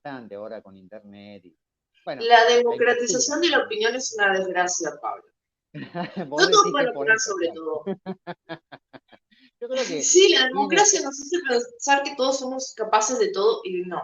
bastante ahora con internet. Bueno, La la impostura, democratización de la ¿no? opinión es una desgracia, Pablo. Vos No todos decís que pueden por opinar eso, sobre claro. todo. Yo creo que Sí, la tiene, democracia nos hace pensar que todos somos capaces de todo y no.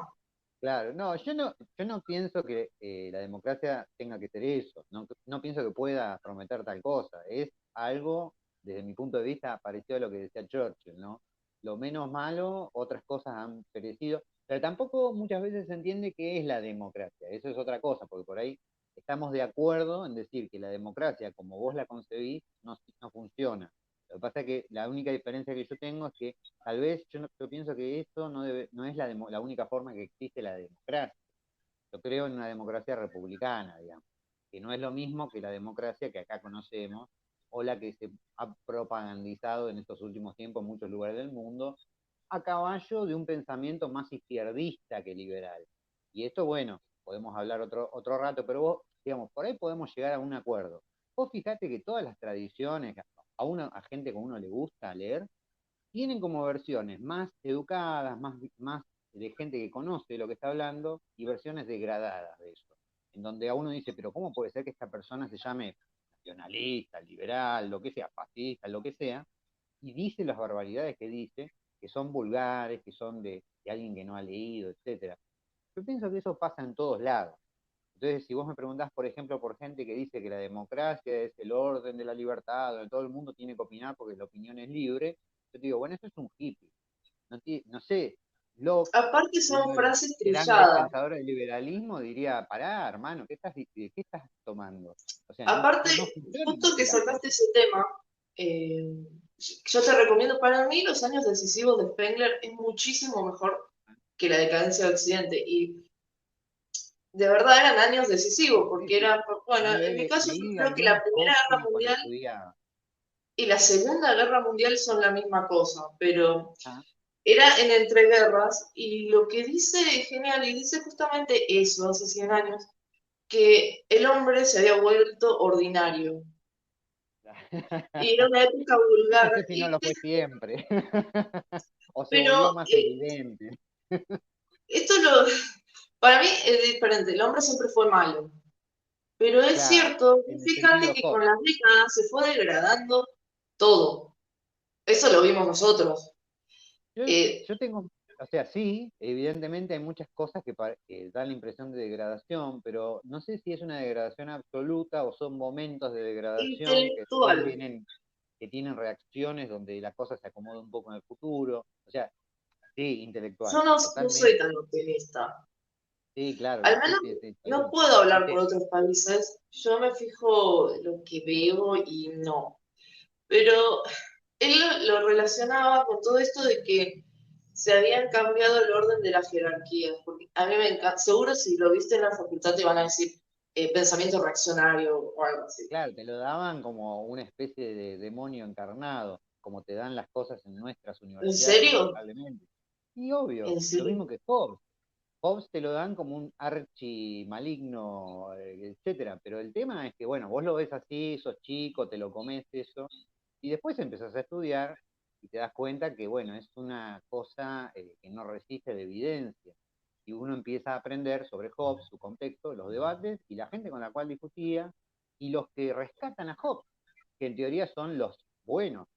claro, no, yo no pienso que la democracia tenga que ser eso, no, no pienso que pueda prometer tal cosa, es algo, desde mi punto de vista, parecido a lo que decía Churchill, ¿no? Lo menos malo, otras cosas han perecido, pero tampoco muchas veces se entiende qué es la democracia, eso es otra cosa, porque por ahí estamos de acuerdo en decir que la democracia, como vos la concebís, no funciona. Lo que pasa es que la única diferencia que yo tengo es que tal vez yo pienso que eso no es la única forma que existe la democracia. Yo creo en una democracia republicana, digamos, que no es lo mismo que la democracia que acá conocemos o la que se ha propagandizado en estos últimos tiempos en muchos lugares del mundo, a caballo de un pensamiento más izquierdista que liberal. Y esto, bueno, podemos hablar otro rato, pero vos, digamos, por ahí podemos llegar a un acuerdo. Vos fijate que todas las tradiciones, a gente como uno le gusta leer, tienen como versiones más educadas, más de gente que conoce lo que está hablando, y versiones degradadas de eso, en donde a uno dice, pero ¿cómo puede ser que esta persona se llame nacionalista, liberal, lo que sea, fascista, lo que sea, y dice las barbaridades que dice, que son vulgares, que son de alguien que no ha leído, etcétera? Yo pienso que eso pasa en todos lados. Entonces, si vos me preguntás, por ejemplo, por gente que dice que la democracia es el orden de la libertad, donde todo el mundo tiene que opinar porque la opinión es libre, yo te digo, bueno, eso es un hippie. No sé, Locke, Aparte son uno de los frases grandes trilladas. pensadores del liberalismo, diría, pará, hermano, ¿de qué estás tomando? O sea, Aparte, no funcionan justo así que las sacaste cosas. ese tema, yo te recomiendo, para mí los años decisivos de Spengler es muchísimo mejor que la decadencia de Occidente. Y de verdad eran años decisivos, Sí, sí, porque sí. era, bueno, Yo en mi caso yo leí creo que la algunas Primera Guerra cosas cuando Mundial estudiaba. y la Segunda Guerra Mundial son la misma cosa, pero Ah, era en entreguerras y lo que dice es genial y dice justamente eso hace 100 años, que el hombre se había vuelto ordinario y era una época yo vulgar, no sé si no lo fue siempre, o se pero volvió más evidente. esto para mí es diferente, el hombre siempre fue malo, pero es Claro, cierto, en el fíjate sentido que con Hobbes. las décadas se fue degradando todo, eso lo vimos nosotros. Yo, Eh, yo tengo, o sea, sí, evidentemente hay muchas cosas que dan la impresión de degradación, pero no sé si es una degradación absoluta o son momentos de degradación que después intelectual. que tienen reacciones donde la cosa se acomoda un poco en el futuro. O sea, sí, intelectual, Yo no soy totalmente. tan optimista. Sí, claro, Al sí, menos sí, sí, no seguro. puedo hablar por Viste, otros países. Yo me fijo lo que veo y no. Pero él lo relacionaba con todo esto de que se habían cambiado el orden de las jerarquías. Porque a mí me encanta, seguro si lo viste en la facultad te van a decir pensamiento reaccionario o algo así. claro, te lo daban como una especie de demonio encarnado, como te dan las cosas en nuestras ¿En universidades, serio? lamentablemente. Y obvio, ¿En lo serio? mismo que Hobbes. Hobbes te lo dan como un archi maligno, etcétera. Pero el tema es que, bueno, vos lo ves así, sos chico, te lo comes eso, y después empezás a estudiar y te das cuenta que, bueno, es una cosa que no resiste de evidencia. Y uno empieza a aprender sobre Hobbes, su contexto, los debates y la gente con la cual discutía y los que rescatan a Hobbes, que en teoría son los buenos.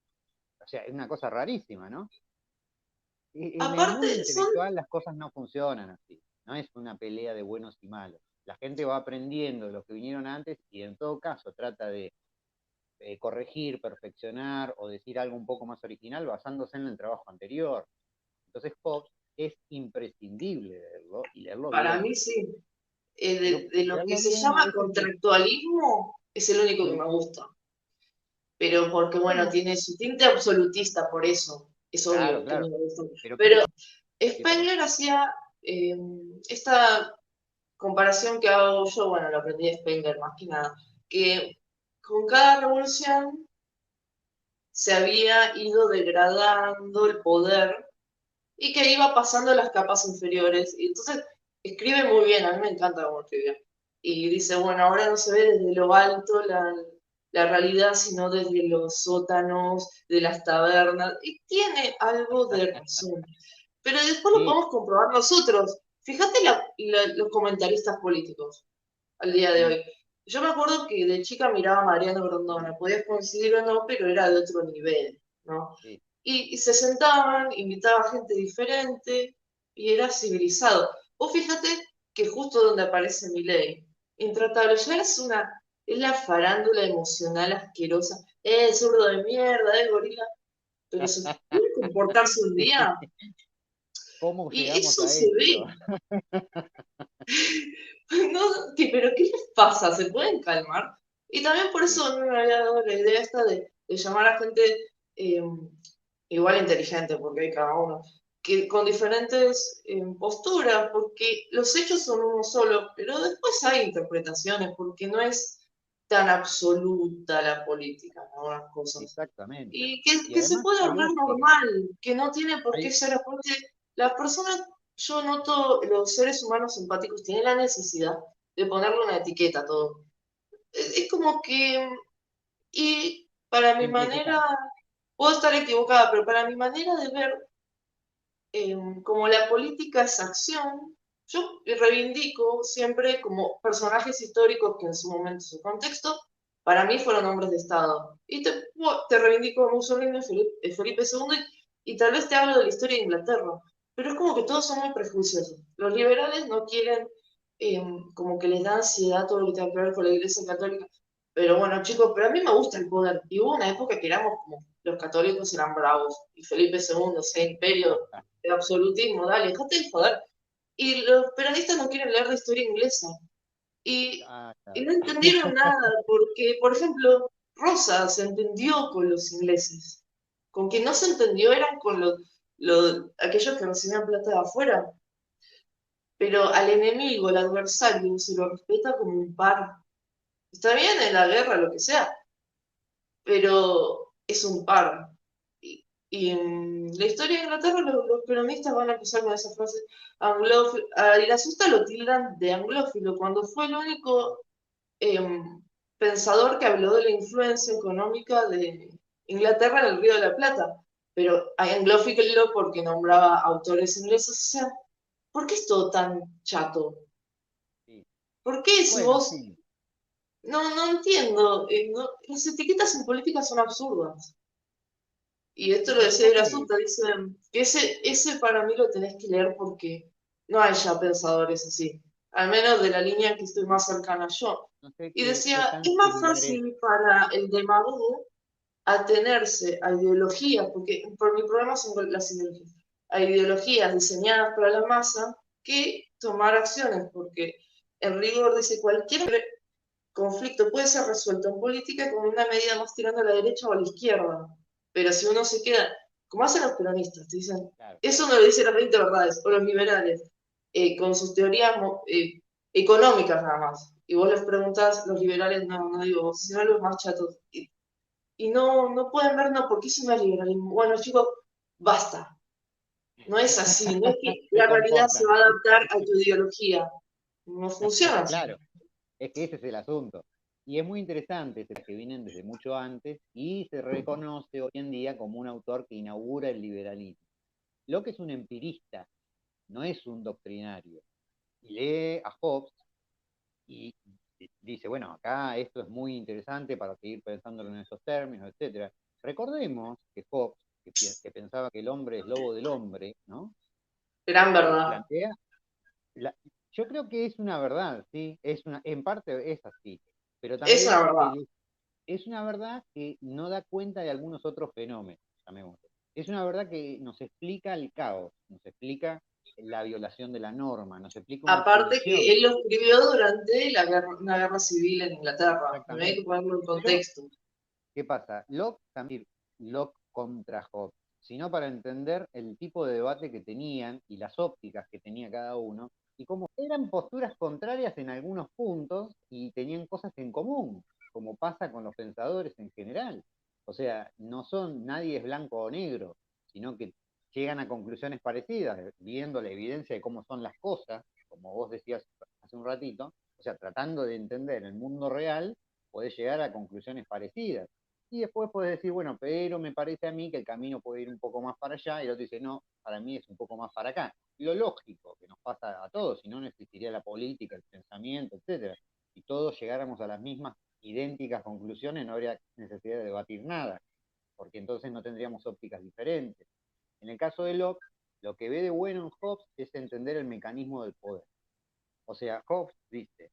O sea, es una cosa rarísima, ¿no? En el Aparte, mundo son intelectual las cosas no funcionan así, no es una pelea de buenos y malos. La gente va aprendiendo de los que vinieron antes y en todo caso trata de corregir, perfeccionar o decir algo un poco más original basándose en el trabajo anterior. Entonces Hobbes es imprescindible leerlo y leerlo para bien. mí sí. Pero De lo que leerlo se bien a llama veces es... contractualismo es el único que Sí, me gusta. Pero porque, bueno, bueno, tiene su tinte absolutista, por eso es claro, obvio que claro, no me gusta. pero Pero sí, perdón. Spengler hacía eh, esta comparación que hago yo, bueno, lo aprendí de Spengler más que nada, que con cada revolución se había ido degradando el poder y que iba pasando las capas inferiores. Y entonces escribe muy bien, a mí me encanta cómo escribe. Y dice, bueno, ahora no se ve desde lo alto la realidad, sino desde los sótanos, de las tabernas. Y tiene algo de razón. Pero después lo Sí, podemos comprobar nosotros. fíjate los comentaristas políticos al día de Mm. hoy. Yo me acuerdo que de chica miraba a Mariano Grondona, podías coincidir o no, pero era de otro nivel, ¿no? Sí. Y se sentaban, invitaba gente diferente y era civilizado. Vos fíjate que justo donde aparece Milei, Intratable, ya es la farándula emocional asquerosa, zurdo de mierda, gorila, pero se puede comportarse un día ¿Cómo y llegamos eso a se esto? ve. No, pero ¿qué les pasa? ¿Se pueden calmar? Y también por Sí, eso a mí me había dado la idea esta de llamar a gente eh, igual inteligente, porque hay cada uno, que con diferentes posturas, porque los hechos son uno solo, pero después hay interpretaciones, porque no es tan absoluta la política en algunas cosas. exactamente. Y Y que se además puede hay hablar óptica. normal, que no tiene por qué Hay, ser aparte. Las personas, yo noto, los seres humanos empáticos tienen la necesidad de ponerle una etiqueta a todo. Es como que, y para mi simplificar. manera, puedo estar equivocada, pero para mi manera de ver, como la política es acción, yo reivindico siempre como personajes históricos que en su momento, su contexto, para mí fueron hombres de Estado. Y te reivindico a Mussolini, Felipe II, y tal vez te hablo de la historia de Inglaterra. Pero es como que todos son muy prejuiciosos. Los liberales no quieren, como que les da ansiedad todo lo que tenga que ver con la Iglesia Católica. Pero bueno, chicos, pero a mí me gusta el poder. Y hubo una época que éramos como los católicos eran bravos. Y Felipe II, ese imperio de absolutismo, dale, dejate de joder. Y los peronistas no quieren leer la historia inglesa. Y, Ah, y claro. no entendieron nada, porque, por ejemplo, Rosa se entendió con los ingleses. Con quien no se entendió eran con aquellos que recibían plata de afuera. Pero al enemigo, al adversario, se lo respeta como un par. Está bien en la guerra, lo que sea, pero es un par. Y en la historia de Inglaterra los peronistas van a empezar con esa frase anglófilo, a Irasusta lo tildan de anglófilo, cuando fue el único pensador que habló de la influencia económica de Inglaterra en el Río de la Plata. Pero hay anglófilo porque nombraba autores ingleses, o sea, ¿por qué es todo tan chato? Sí. ¿Por qué si Bueno, vos... sí. No entiendo, las etiquetas en política son absurdas. Y esto lo Yo decía creo que Irasusta, dice que ese para mí lo tenés que leer porque no hay ya pensadores así, al menos de la línea que estoy más cercana yo. no sé Y qué decía, tan es más similar es. fácil para el demagogo atenerse a ideologías, porque por mi problema son las ideologías, a ideologías diseñadas para la masa, que tomar acciones, porque en rigor dice cualquier conflicto puede ser resuelto en política con una medida más tirando a la derecha o a la izquierda. Pero si uno se queda, como hacen los peronistas, te dicen, Claro. eso no lo dicen las 20 verdades, o los liberales, con sus teorías económicas nada más. Y vos les preguntás, los liberales, no digo, si no los más chatos. Y no pueden ver, no, porque eso no es liberalismo. Bueno, chicos, basta. No es así, no es que Se la realidad se va comportan. a adaptar a tu ideología. No funciona así. Claro, es que ese es el asunto. Y es muy interesante que vienen desde mucho antes y se reconoce hoy en día como un autor que inaugura el liberalismo. Lo que es un empirista, no es un doctrinario. Y lee a Hobbes y dice, bueno, acá esto es muy interesante para seguir pensándolo en esos términos, etcétera. Recordemos que Hobbes, que pensaba que el hombre es lobo del hombre, ¿no? Gran verdad. Plantea, la- yo creo que es una verdad, ¿sí? En parte es así, pero Es una también verdad. es una verdad que no da cuenta de algunos otros fenómenos, llamémoslo. Es una verdad que nos explica el caos, nos explica la violación de la norma, nos explica una Aparte que pulsión, él lo escribió durante una guerra civil en Inglaterra. No hay exactamente. que ponerlo en Pero contexto. ¿qué pasa? Locke también, Locke contra Hobbes, sino para entender el tipo de debate que tenían y las ópticas que tenía cada uno, y cómo eran posturas contrarias en algunos puntos y tenían cosas en común, como pasa con los pensadores en general. O sea, no son, nadie es blanco o negro, sino que llegan a conclusiones parecidas, viendo la evidencia de cómo son las cosas, como vos decías hace un ratito, o sea, tratando de entender el mundo real, podés llegar a conclusiones parecidas. Y después puedes decir, bueno, pero me parece a mí que el camino puede ir un poco más para allá, y el otro dice, no, para mí es un poco más para acá. Lo lógico que nos pasa a todos, si no, no existiría la política, el pensamiento, etcétera. Si todos llegáramos a las mismas idénticas conclusiones, no habría necesidad de debatir nada, porque entonces no tendríamos ópticas diferentes. En el caso de Locke, lo que ve de bueno en Hobbes es entender el mecanismo del poder. O sea, Hobbes dice,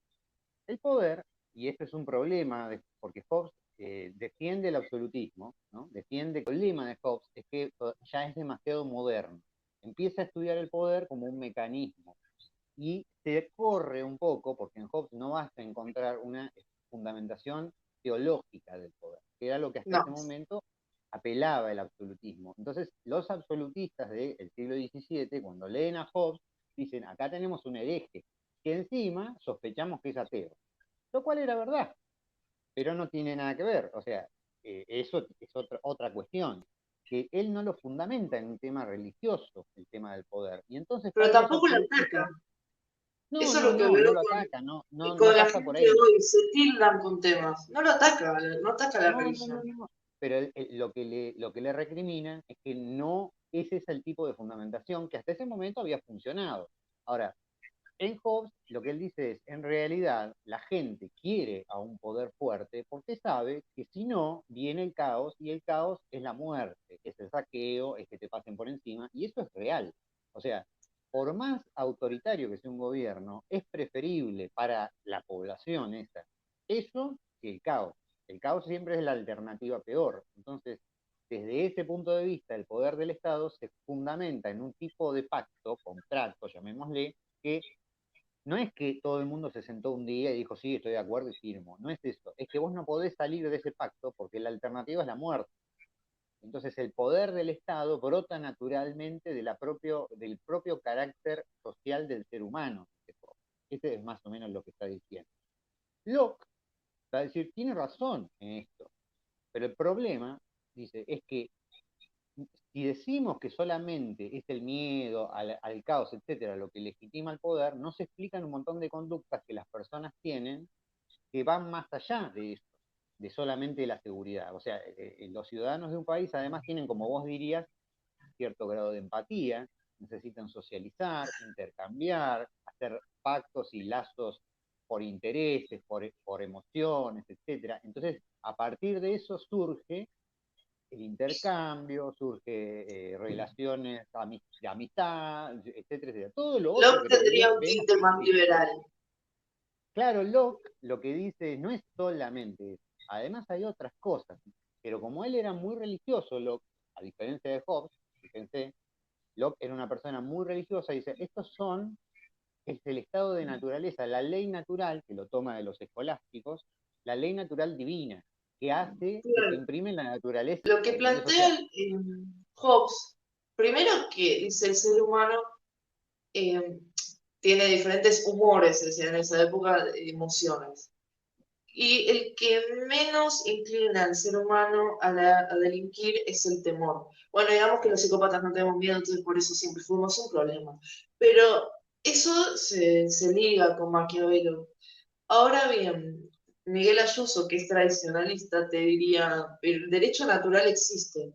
el poder, y esto es un problema, porque Hobbes defiende el absolutismo, ¿no? Defiende que el lema de Hobbes es que ya es demasiado moderno. Empieza a estudiar el poder como un mecanismo y se corre un poco, porque en Hobbes no vas a encontrar una fundamentación teológica del poder, que era lo que hasta No, ese momento apelaba el absolutismo. Entonces, los absolutistas del siglo XVII, cuando leen a Hobbes, dicen, acá tenemos un hereje, que encima sospechamos que es ateo, lo cual era verdad, pero no tiene nada que ver. O sea, eso es otra cuestión, que él no lo fundamenta en un tema religioso, el tema del poder. Y entonces pero para los tampoco la ataca. absolutistas, no, Eso es no, lo que no, veo no lo ataca, no, no, no con la pasa por gente ahí. hoy, se tildan con temas. No lo ataca, no ataca la No, no, no, religión. no. Pero lo que le recriminan es que no ese es el tipo de fundamentación que hasta ese momento había funcionado. Ahora, en Hobbes lo que él dice es, en realidad la gente quiere a un poder fuerte porque sabe que si no, viene el caos y el caos es la muerte, es el saqueo, es que te pasen por encima y eso es real. O sea, por más autoritario que sea un gobierno, es preferible para la población esa, eso que el caos. El caos siempre es la alternativa peor. Entonces, desde ese punto de vista, el poder del Estado se fundamenta en un tipo de pacto, contrato, llamémosle, que no es que todo el mundo se sentó un día y dijo, sí, estoy de acuerdo y firmo. No es eso. Es que vos no podés salir de ese pacto porque la alternativa es la muerte. Entonces el poder del Estado brota naturalmente del propio carácter social del ser humano. Este es más o menos lo que está diciendo. Locke va a decir, tiene razón en esto, pero el problema, dice, es que si decimos que solamente es el miedo al caos, etcétera, lo que legitima el poder, no se explican un montón de conductas que las personas tienen que van más allá de eso, de solamente la seguridad. O sea, los ciudadanos de un país además tienen, como vos dirías, cierto grado de empatía, necesitan socializar, intercambiar, hacer pactos y lazos por intereses, por emociones, etcétera. Entonces, a partir de eso surge el intercambio, surge relaciones de amistad, etcétera, etcétera. Todo lo otro Locke que tendría un vemos tinte que más existe. liberal. Claro, Locke lo que dice no es solamente eso, además hay otras cosas, pero como él era muy religioso, Locke, a diferencia de Hobbes, fíjense, Locke era una persona muy religiosa y dice, es el estado de naturaleza, la ley natural, que lo toma de los escolásticos, la ley natural divina, que hace, que se Claro, imprime en la naturaleza, lo que ¿entendés? O sea, plantea Hobbes, primero que dice el ser humano eh, tiene diferentes humores, decía en esa época, emociones. Y el que menos inclina al ser humano a delinquir es el temor. Bueno, digamos que los psicópatas no tenemos miedo, entonces por eso siempre fuimos un problema. Pero eso se liga con Maquiavelo. Ahora bien, Miguel Ayuso, que es tradicionalista, te diría, el derecho natural existe.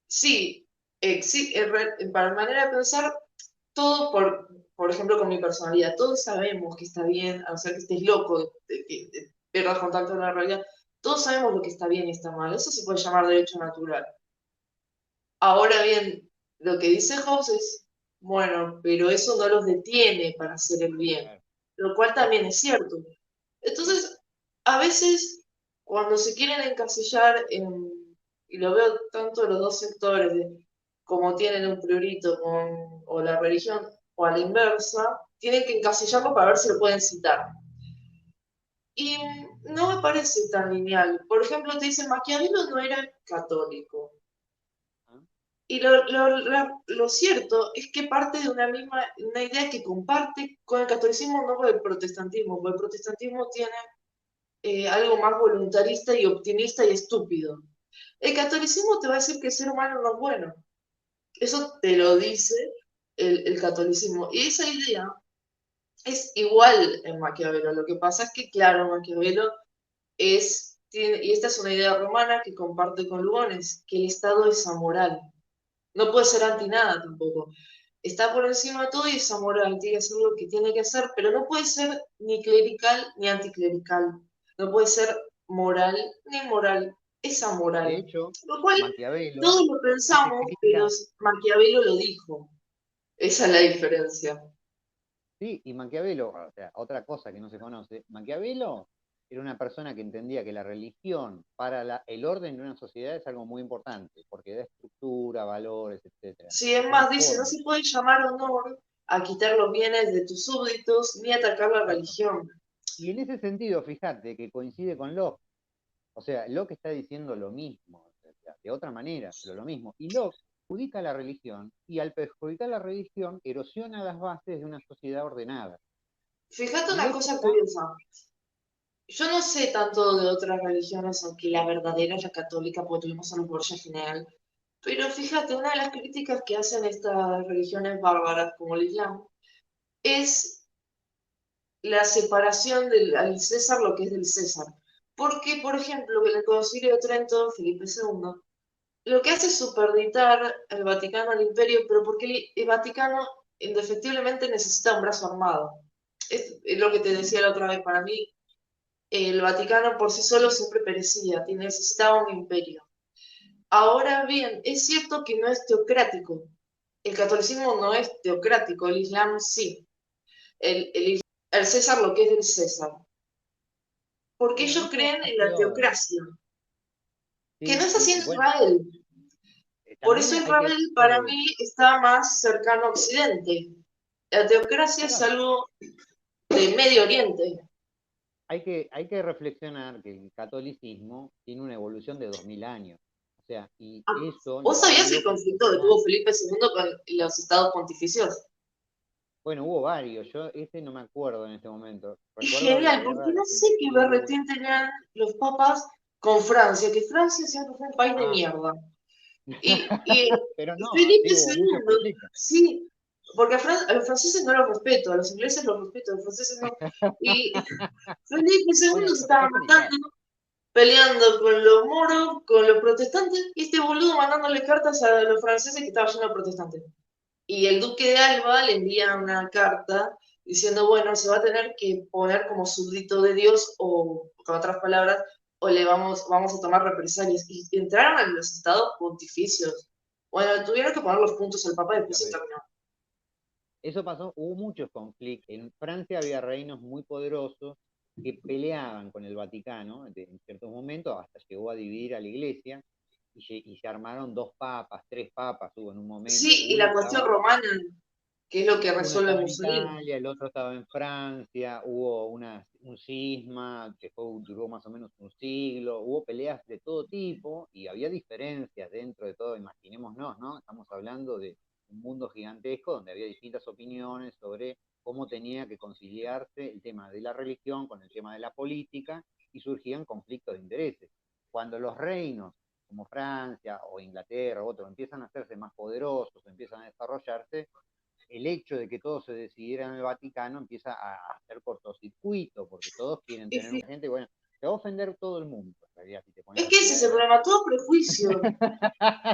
Sí, para manera de pensar, todo por ejemplo, con mi personalidad, todos sabemos que está bien, a no ser que estés loco, de pierdas contacto con la realidad, todos sabemos lo que está bien y está mal, eso se puede llamar derecho natural. Ahora bien, lo que dice Hobbes es, bueno, pero eso no los detiene para hacer el bien, claro, lo cual sí, también es cierto. sí, Entonces, a veces, cuando se quieren encasillar y lo veo tanto en los dos sectores, como tienen un priorito o la religión, o a la inversa, tienen que encasillarlo para ver si lo pueden citar. Y no me parece tan lineal. Por ejemplo, te dicen, Maquiavelo no era católico. ¿ah? Y lo cierto es que parte de una idea que comparte con el catolicismo, no con el protestantismo, porque el protestantismo tiene algo más voluntarista y optimista y estúpido. El catolicismo te va a decir que el ser humano no es bueno. Eso te lo dice el catolicismo. Y esa idea es igual en Maquiavelo. Lo que pasa es que, claro, Maquiavelo y esta es una idea romana que comparte con Lugones, que el Estado es amoral. No puede ser anti nada tampoco. Está por encima de todo y es amoral, tiene que hacer lo que tiene que hacer, pero no puede ser ni clerical ni anticlerical. No puede ser moral ni moral, es De amoral. hecho, Lo cual Maquiavelo todos lo hace pensamos, pero crítica, Maquiavelo lo dijo. Esa es la diferencia. sí, y Maquiavelo, o sea, otra cosa que no se conoce, Maquiavelo era una persona que entendía que la religión para el orden de una sociedad es algo muy importante, porque da estructura, valores, etcétera. Si es Es una más, dice, no forma. se puede llamar honor a quitar los bienes de tus súbditos ni atacar la Exacto. religión. Y en ese sentido, fíjate que coincide con Locke. O sea, Locke está diciendo lo mismo, o sea, de otra manera, pero lo mismo. Y Locke perjudica la religión y al perjudicar la religión erosiona las bases de una sociedad ordenada. Fíjate Y una Locke cosa está, curiosa. Yo no sé tanto de otras religiones, aunque la verdadera es la católica, porque tuvimos a los Borgia General. Pero fíjate, una de las críticas que hacen estas religiones bárbaras como el Islam es la separación al César lo que es del César. Porque, por ejemplo, en el Concilio de Trento, Felipe II, lo que hace es superditar el Vaticano al imperio, pero porque el Vaticano indefectiblemente necesita un brazo armado. Es lo que te decía la otra vez, para mí el Vaticano por sí solo siempre perecía, necesitaba un imperio. Ahora bien, es cierto que no es teocrático. El catolicismo no es teocrático, el Islam sí. El César lo que es del César. Porque bueno, ellos eso creen ha en la sido, teocracia, que no sí, es sí, así en y bueno, Israel. Por también eso hay que, Israel para mí está más cercano a Occidente. La teocracia es claro, algo de Medio Oriente. hay que reflexionar que el catolicismo tiene una evolución de 2000 años. O sea, y Ah, eso ¿vos lo ha sabías el ido conflicto que perfeccionando. tuvo Felipe II con los estados pontificios? Bueno, hubo varios, yo ese no me acuerdo en este momento. Es Recuerdo la genial, guerra porque de no las sé qué investiduras. berretín tenían los papas con Francia, que Francia siempre fue un país de Ah, mierda. Y pero no, Felipe sí hubo muchos II, conflictos. sí, porque a los franceses no los respeto, a los ingleses los respeto, a los franceses no. Y Felipe Bueno, II se lo que estaba pasa es que, matando, peleando con los moros, con los protestantes, y este boludo mandándole cartas a los franceses que estaban llenos de protestantes. Y el duque de Alba le envía una carta diciendo, bueno, se va a tener que poner como súbdito de Dios, o con otras palabras, o vamos a tomar represalias. Y entraron a los estados pontificios. Bueno, tuvieron que poner los puntos al Papa y después muchas se veces. terminó. Eso pasó, hubo muchos conflictos. En Francia había reinos muy poderosos que peleaban con el Vaticano en ciertos momentos, hasta llegó a dividir a la iglesia, y se armaron dos papas, tres papas hubo en un momento. Sí, y la cuestión romana, que es lo que Uno resuelve estaba en Mussolini. Italia, el otro estaba en Francia, hubo un cisma que duró más o menos un siglo, hubo peleas de todo tipo y había diferencias dentro de todo, imaginémonos, ¿no? Estamos hablando de un mundo gigantesco donde había distintas opiniones sobre cómo tenía que conciliarse el tema de la religión con el tema de la política y surgían conflictos de intereses. Cuando los reinos como Francia o Inglaterra o otros empiezan a hacerse más poderosos, empiezan a desarrollarse, el hecho de que todo se decidiera en el Vaticano empieza a hacer cortocircuito, porque todos quieren Y tener un gente, bueno, te va a ofender todo el mundo, en realidad, si te pones es que así ese a es el ver. problema, todo prejuicio.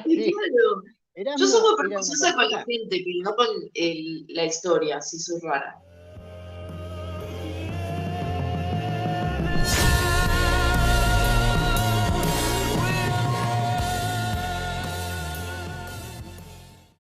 Y Sí, claro, era yo soy muy era una prejuiciosa con la persona, gente, pero no con la historia, si soy rara.